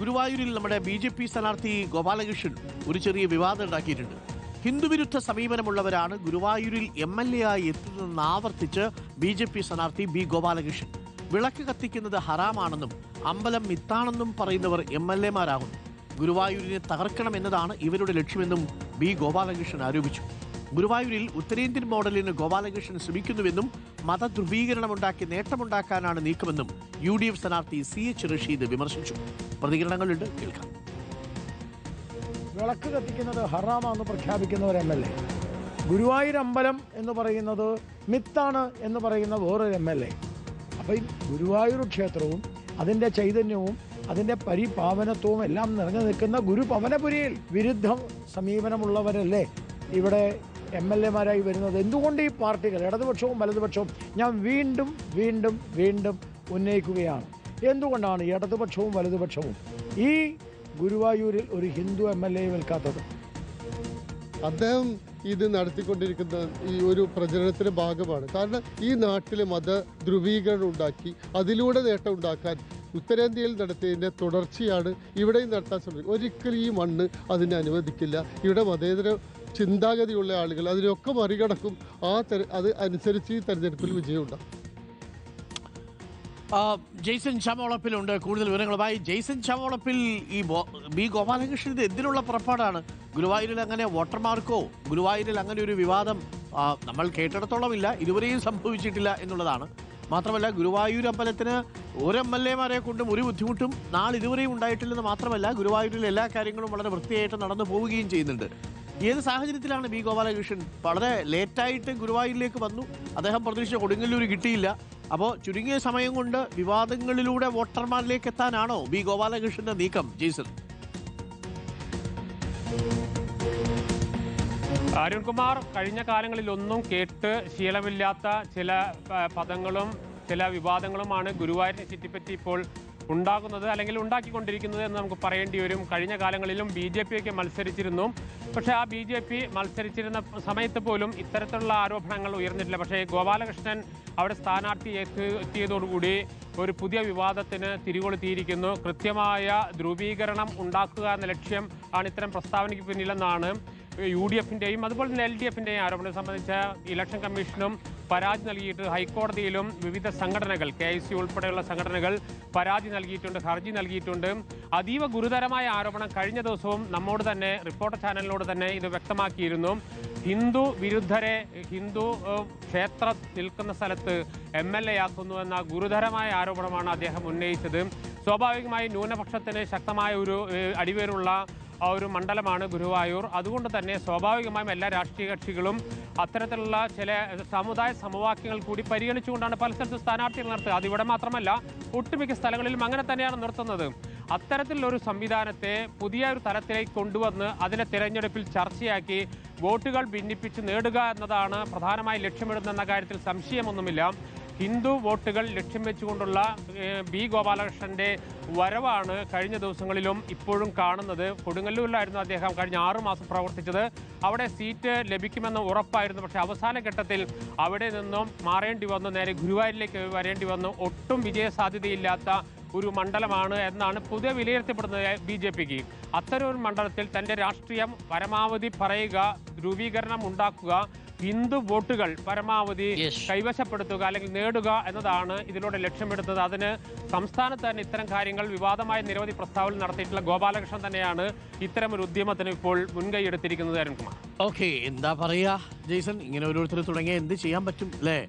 ഗുരുവായൂരിൽ നമ്മുടെ BJP സ്ഥാനാർത്ഥി ഗോപാലകൃഷ്ണൻ ഒരു ചെറിയ വിവാദം ഉണ്ടാക്കിയിട്ടുണ്ട്. ഹിന്ദുവിരുദ്ധ സമീപനമുള്ളവരാണ് ഗുരുവായൂരിൽ MLA ആയി എത്തുന്നതെന്ന് ആവർത്തിച്ച് BJP സ്ഥാനാർത്ഥി B ഗോപാലകൃഷ്ണൻ. വിളക്ക് കത്തിക്കുന്നത് ഹറാമാണെന്നും അമ്പലം മിത്താണെന്നും പറയുന്നവർ MLA മാരാകുന്നു. ഗുരുവായൂരിനെ തകർക്കണമെന്നതാണ് ഇവരുടെ ലക്ഷ്യമെന്നും B ഗോപാലകൃഷ്ണൻ ആരോപിച്ചു. ഗുരുവായൂരിൽ ഉത്തരേന്ത്യൻ മോഡലിന് ഗോപാലകൃഷ്ണൻ ശ്രമിക്കുന്നുവെന്നും മതധ്രുവീകരണമുണ്ടാക്കി നേട്ടമുണ്ടാക്കാനാണ് നീക്കമെന്നും UDF സ്ഥാനാർത്ഥി CH റഷീദ് വിമർശിച്ചു. പ്രതികരണങ്ങളുണ്ട്, കേൾക്കാം. വിളക്ക് കത്തിക്കുന്നത് ഹറാമാണെന്ന് പ്രഖ്യാപിക്കുന്ന ഒരു MLA, ഗുരുവായൂർ അമ്പലം എന്ന് പറയുന്നത് മിത്താണ് എന്ന് പറയുന്ന വേറൊരു MLA. അപ്പോൾ ഈ ഗുരുവായൂർ ക്ഷേത്രവും അതിൻ്റെ ചൈതന്യവും അതിൻ്റെ പരിപാവനത്വവും എല്ലാം നിറഞ്ഞു നിൽക്കുന്ന ഗുരുപവനപുരിയിൽ വിരുദ്ധ സമീപനമുള്ളവരല്ലേ ഇവിടെ MLA-മാരായി വരുന്നത്? എന്തുകൊണ്ട് ഈ പാർട്ടികൾ, ഇടതുപക്ഷവും വലതുപക്ഷവും, ഞാൻ വീണ്ടും വീണ്ടും വീണ്ടും ഉന്നയിക്കുകയാണ്, എന്തുകൊണ്ടാണ് ഇടതുപക്ഷവും വലതുപക്ഷവും ഈ ഗുരുവായൂരിൽ ഒരു ഹിന്ദു MLA നിൽക്കാത്തത്? അദ്ദേഹം ഇത് നടത്തിക്കൊണ്ടിരിക്കുന്ന ഈ ഒരു പ്രചരണത്തിന്റെ ഭാഗമാണ്. കാരണം ഈ നാട്ടിലെ മത ധ്രുവീകരണം ഉണ്ടാക്കി അതിലൂടെ നേട്ടം ഉണ്ടാക്കാൻ ഉത്തരേന്ത്യയിൽ നടത്തിയതിൻ്റെ തുടർച്ചയാണ് ഇവിടെയും നടത്താൻ ശ്രമിക്കുന്നത്. ഒരിക്കലും ഈ മണ്ണ് അതിനെ അനുവദിക്കില്ല. ഇവിടെ മതേതര ചിന്താഗതിയുള്ള ആളുകൾ അതിനൊക്കെ മറികടക്കും. അത് അനുസരിച്ച് ഈ തെരഞ്ഞെടുപ്പിൽ വിജയമുണ്ടാകും. ജെയ്സൺ ചമോളപ്പിലുണ്ട് കൂടുതൽ വിവരങ്ങളുമായി. ജെയ്സൺ ചമോളപ്പിൽ, ഈ B ഗോപാലകൃഷ്ണൻ ഇത് എന്തിനുള്ള പുറപ്പാടാണ്? ഗുരുവായൂരിൽ അങ്ങനെ വോട്ടർമാർക്കോ ഗുരുവായൂരിൽ അങ്ങനെ ഒരു വിവാദം നമ്മൾ കേട്ടിടത്തോളമില്ല, ഇതുവരെയും സംഭവിച്ചിട്ടില്ല എന്നുള്ളതാണ്. മാത്രമല്ല, ഗുരുവായൂർ അമ്പലത്തിന് ഒരു MLA-മാരെ കൊണ്ടും ഒരു ബുദ്ധിമുട്ടും നാളിതുവരെയും ഉണ്ടായിട്ടില്ലെന്ന് മാത്രമല്ല, ഗുരുവായൂരിൽ എല്ലാ കാര്യങ്ങളും വളരെ വൃത്തിയായിട്ട് നടന്നു പോവുകയും ചെയ്യുന്നുണ്ട്. ഏത് സാഹചര്യത്തിലാണ് B ഗോപാലകൃഷ്ണൻ വളരെ ലേറ്റായിട്ട് ഗുരുവായൂരിലേക്ക് വന്നു? അദ്ദേഹം പ്രതീക്ഷിച്ച കൊടുങ്ങല്ലൂർ കിട്ടിയില്ല. അപ്പോൾ ചുരുങ്ങിയ സമയം കൊണ്ട് വിവാദങ്ങളിലൂടെ വോട്ടർമാരിലേക്ക് എത്താനാണോ B ഗോപാലകൃഷ്ണന്റെ നീക്കം? ജെയ്സൺ. അരുൺകുമാർ, കഴിഞ്ഞ കാലങ്ങളിലൊന്നും കേട്ട് ശീലമില്ലാത്ത ചില പദങ്ങളും ചില വിവാദങ്ങളുമാണ് ഗുരുവായൂരിനെ ചുറ്റിപ്പറ്റി ഇപ്പോൾ ഉണ്ടാകുന്നത്, അല്ലെങ്കിൽ ഉണ്ടാക്കിക്കൊണ്ടിരിക്കുന്നത് എന്ന് നമുക്ക് പറയേണ്ടി വരും. കഴിഞ്ഞ കാലങ്ങളിലും BJP-യൊക്കെ മത്സരിച്ചിരുന്നു. പക്ഷേ ആ BJP മത്സരിച്ചിരുന്ന സമയത്ത് പോലും ഇത്തരത്തിലുള്ള ആരോപണങ്ങൾ ഉയർന്നിട്ടില്ല. പക്ഷേ ഗോപാലകൃഷ്ണൻ അവിടെ സ്ഥാനാർത്ഥി എത്തിയതോടുകൂടി ഒരു പുതിയ വിവാദത്തിന് തിരികൊളുത്തിയിരിക്കുന്നു. കൃത്യമായ ധ്രുവീകരണം ഉണ്ടാക്കുക എന്ന ലക്ഷ്യം ആണ് ഇത്തരം പ്രസ്താവനയ്ക്ക് പിന്നിലെന്നാണ് UDF-ൻ്റെയും അതുപോലെ തന്നെ LDF-ൻ്റെയും ആരോപണം സംബന്ധിച്ച ഇലക്ഷൻ കമ്മീഷനും പരാതി നൽകിയിട്ട് ഹൈക്കോടതിയിലും വിവിധ സംഘടനകൾ, KIC ഉൾപ്പെടെയുള്ള സംഘടനകൾ പരാതി നൽകിയിട്ടുണ്ട്, ഹർജി നൽകിയിട്ടുണ്ട്. അതീവ ഗുരുതരമായ ആരോപണം കഴിഞ്ഞ ദിവസവും നമ്മോട് തന്നെ, റിപ്പോർട്ടർ ചാനലിനോട് തന്നെ ഇത് വ്യക്തമാക്കിയിരുന്നു. ഹിന്ദു വിരുദ്ധരെ ഹിന്ദു ക്ഷേത്രം നിൽക്കുന്ന സ്ഥലത്ത് MLA ആക്കുന്നു എന്ന ഗുരുതരമായ ആരോപണമാണ് അദ്ദേഹം ഉന്നയിച്ചത്. സ്വാഭാവികമായി ന്യൂനപക്ഷത്തിന് ശക്തമായ ഒരു അടിവേരുള്ള ഒരു മണ്ഡലമാണ് ഗുരുവായൂർ. അതുകൊണ്ട് തന്നെ സ്വാഭാവികമായും എല്ലാ രാഷ്ട്രീയ കക്ഷികളും അത്തരത്തിലുള്ള ചില സമുദായ സമവാക്യങ്ങൾ കൂടി പരിഗണിച്ചുകൊണ്ടാണ് പല സ്ഥലത്തും സ്ഥാനാർത്ഥികൾ നിർത്തുക. അതിവിടെ മാത്രമല്ല, ഒട്ടുമിക്ക സ്ഥലങ്ങളിലും അങ്ങനെ തന്നെയാണ് നിർത്തുന്നത്. അത്തരത്തിലുള്ളൊരു സംവിധാനത്തെ പുതിയ ഒരു തലത്തിലേക്ക് കൊണ്ടുവന്ന് അതിനെ തിരഞ്ഞെടുപ്പിൽ ചർച്ചയാക്കി വോട്ടുകൾ ഭിന്നിപ്പിച്ച് നേടുക എന്നതാണ് പ്രധാനമായി ലക്ഷ്യമിടുന്നതെന്ന കാര്യത്തിൽ സംശയമൊന്നുമില്ല. ഹിന്ദു വോട്ടുകൾ ലക്ഷ്യം വെച്ചുകൊണ്ടുള്ള B ഗോപാലകൃഷ്ണന്റെ വരവാണ് കഴിഞ്ഞ ദിവസങ്ങളിലും ഇപ്പോഴും കാണുന്നത്. കൊടുങ്ങല്ലൂരിലായിരുന്നു അദ്ദേഹം കഴിഞ്ഞ 6 മാസം പ്രവർത്തിച്ചത്. അവിടെ സീറ്റ് ലഭിക്കുമെന്ന് ഉറപ്പായിരുന്നു. പക്ഷേ അവസാന ഘട്ടത്തിൽ അവിടെ നിന്നും മാറേണ്ടി വന്നു, നേരെ ഗുരുവായൂരിലേക്ക് വരേണ്ടി വന്നു. ഒട്ടും വിജയസാധ്യതയില്ലാത്ത ഒരു മണ്ഡലമാണ് എന്നാണ് പുതിയ വിലയിരുത്തപ്പെടുന്നത് BJP-ക്ക്. അത്തരം ഒരു മണ്ഡലത്തിൽ തൻ്റെ രാഷ്ട്രീയം പരമാവധി പറയുക, ധ്രുവീകരണം ഉണ്ടാക്കുക, ഹിന്ദു വോട്ടുകൾ പരമാവധി കൈവശപ്പെടുത്തുക അല്ലെങ്കിൽ നേടുക എന്നതാണ് ഇതിലൂടെ ലക്ഷ്യമിടുന്നത്. അതിന് സംസ്ഥാനത്ത് തന്നെ ഇത്തരം കാര്യങ്ങൾ വിവാദമായ നിരവധി പ്രസ്താവന നടത്തിയിട്ടുള്ള ഗോപാലകൃഷ്ണൻ തന്നെയാണ് ഇത്തരം ഒരു ഉദ്യമത്തിന് ഇപ്പോൾ മുൻകൈ എടുത്തിരിക്കുന്നത്. അരുൺകുമാർ, ഓക്കെ, എന്താ പറയാ ജെയ്സൺ, ഇങ്ങനെ ഓരോരുത്തർ തുടങ്ങിയ എന്ത് ചെയ്യാൻ പറ്റും അല്ലേ?